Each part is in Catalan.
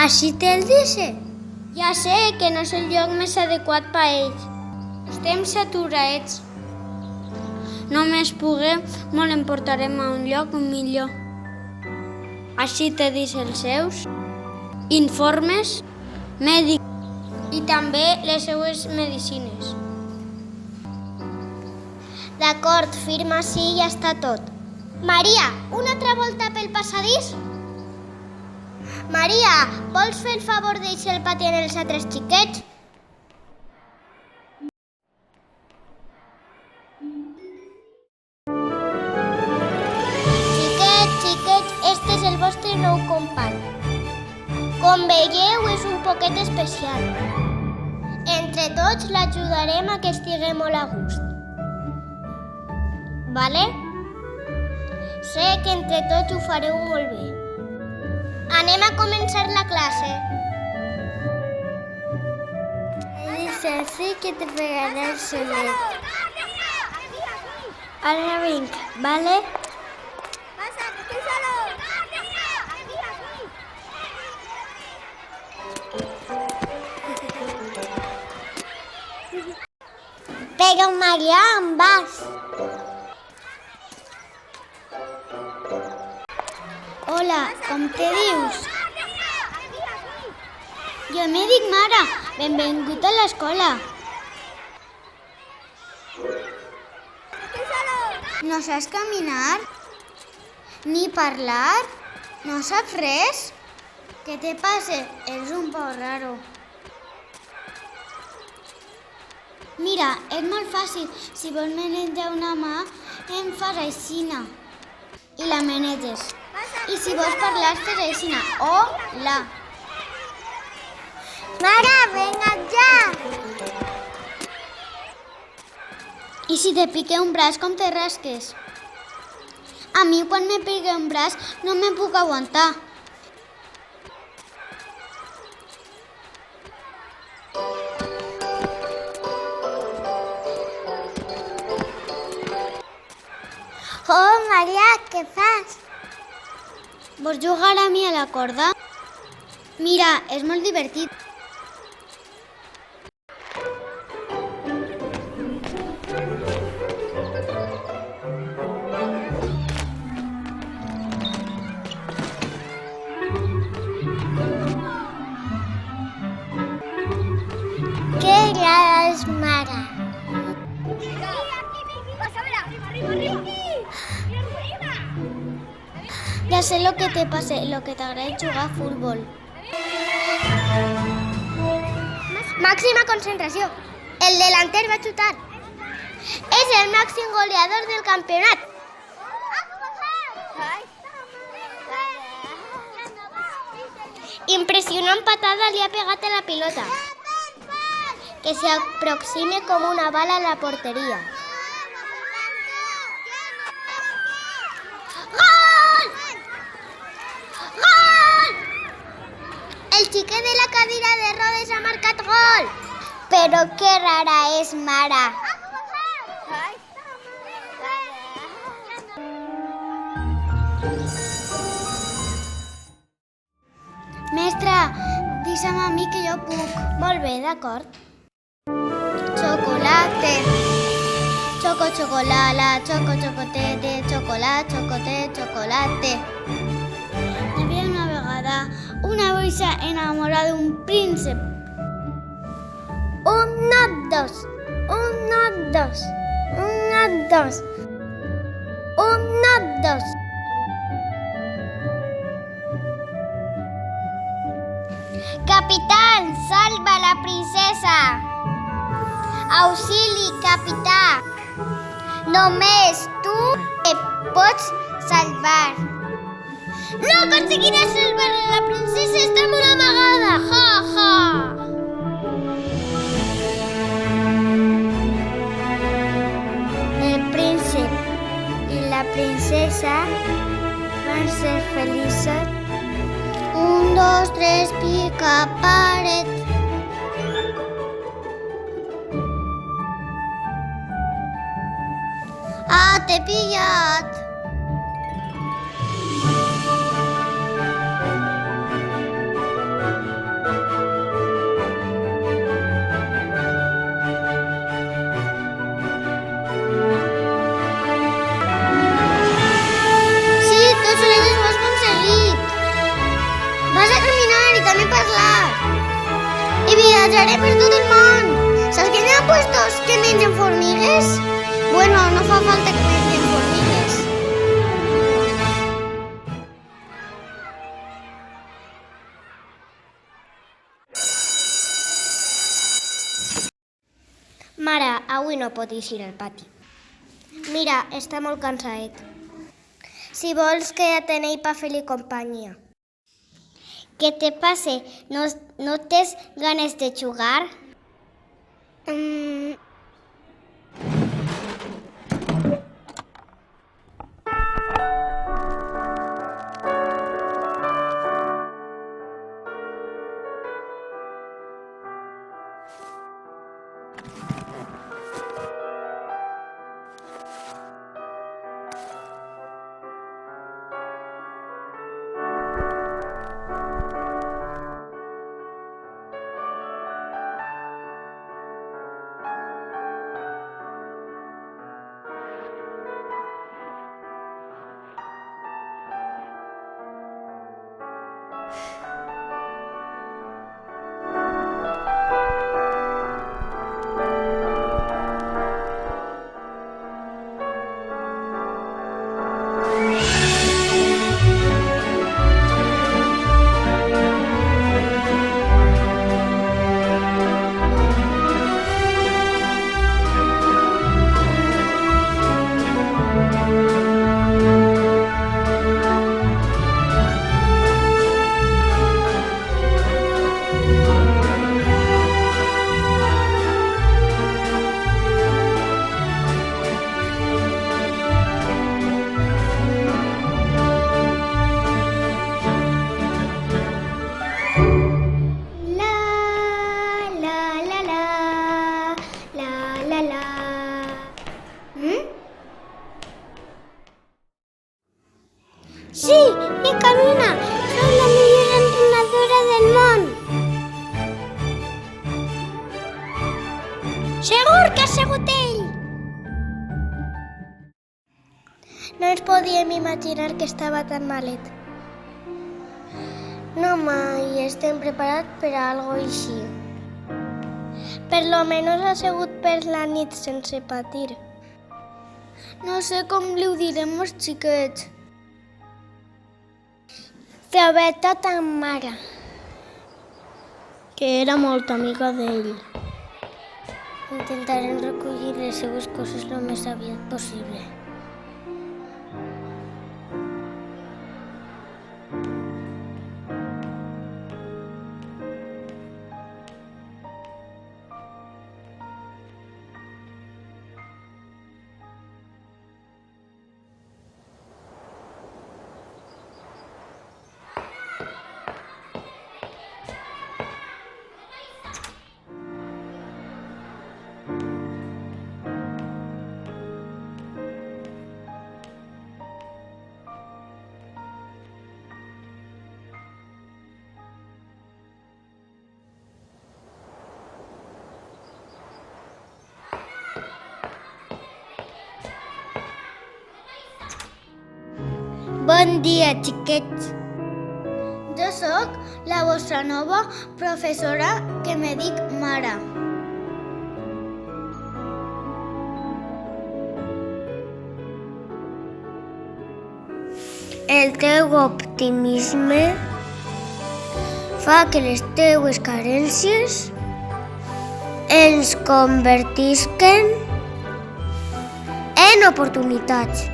Així te'l dice? Ja sé que no és el lloc més adequat per a ells. Estem saturats. Només puguem, molt em portarem a un lloc millor. Així te dic els seus informes mèdics i també les seues medicines. D'acord, firma sí i ja està tot. Maria, una altra volta pel passadís? Maria, vols fer el favor de deixar el pati en els altres xiquets? Xiquets, este és el vostre nou company. Com veieu, és un poquet especial. Entre tots l'ajudarem a que estigui molt a gust. Vale? Sé que entre tots ho fareu molt bé. Anem a començar la classe. Dice así que te pegaré el solet. Ara vinc, vale? Pega un Maria, on vas? Hola, com te dius? Jo me dic Mara, benvingut a l'escola. No saps caminar? Ni parlar? No saps res? Què te passa? Ets un poc raro. Mira, és molt fàcil. Si vols manejar una mà, em fas aixina. I la maneges. I si vols parlar, fes aixina. Hola. Mare, venga ja. I si te pique un braç, com te rasques? A mi, quan me pique un braç, no me puc aguantar. Oh, Maria, què fas? Vols jugar a mi a la corda? Mira, és molt divertit. Què agrada és Mara? Ja sé lo que te passa, lo que t'agrada jugar a futbol. Màxima concentració. El delanter va xutar. És el màxim goleador del campionat. Impressionant patada li ha pegat a la pilota. Que se aproxime com una bala a la porteria. El xiquet de la cadira de rodes ha marcat gol. Però que rara és Mara. Mestra, deixa'm a mi que jo puc. Molt bé, d'acord. Chocolate. Choco, chocolala, choco, chocotete, chocolate, chocote, chocolate. Hi havia una vegada una bruixa enamorada d'un príncep. Una, dos. Capitán, salva la princesa. Auxili, capità. Només tu et pots salvar. No aconseguiré salvar la princesa, està molt amagada. Ja, ja. El príncep i la princesa van ser feliços. 1, 2, 3, pica paret. Ah, t'he pillat. volaré per tot el món. Saps que n'hi ha puestos que mengen formigues? Bueno, no fa falta que mengen formigues. Mare, avui no pot eixir al pati. Mira, està molt cansadet. Si vols, queda't en ell per fer-li companyia. Què te passa? No tens ganes de jugar? Sí, i camina! Soc la millor entrenadora del món! Segur que ha sigut ell! No ens podíem imaginar que estava tan malet. No mai estem preparats per a algo així. Per lo menos ha sigut per la nit sense patir. No sé com li ho direm als xiquets. Sobretot a mare, que era molt amiga d'ell. Intentarem recollir les seves coses el més aviat possible. Bon dia, xiquets. Jo sóc la vostra nova professora que me dic Mara. El teu optimisme fa que les teues carències ens convertisquen en oportunitats.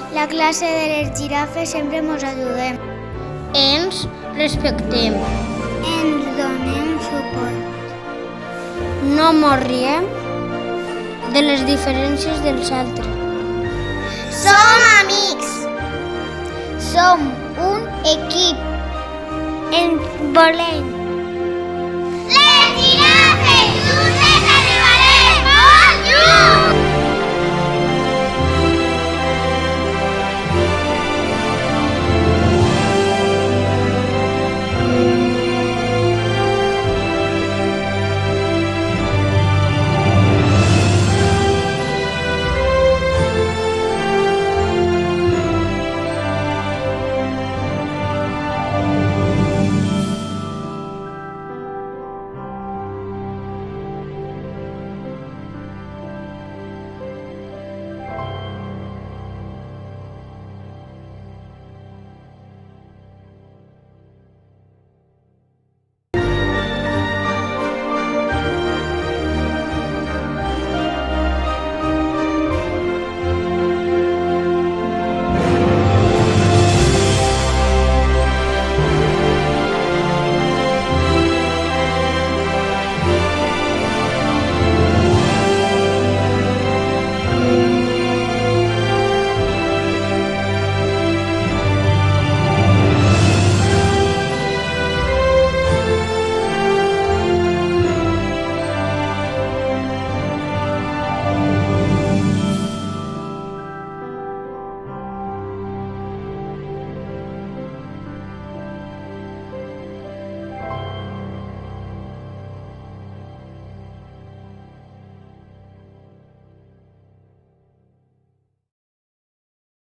La classe de les girafes sempre ens ajudem. Ens respectem. Ens donem suport. No mos riem de les diferències dels altres. Som amics. Som un equip. Ens volem.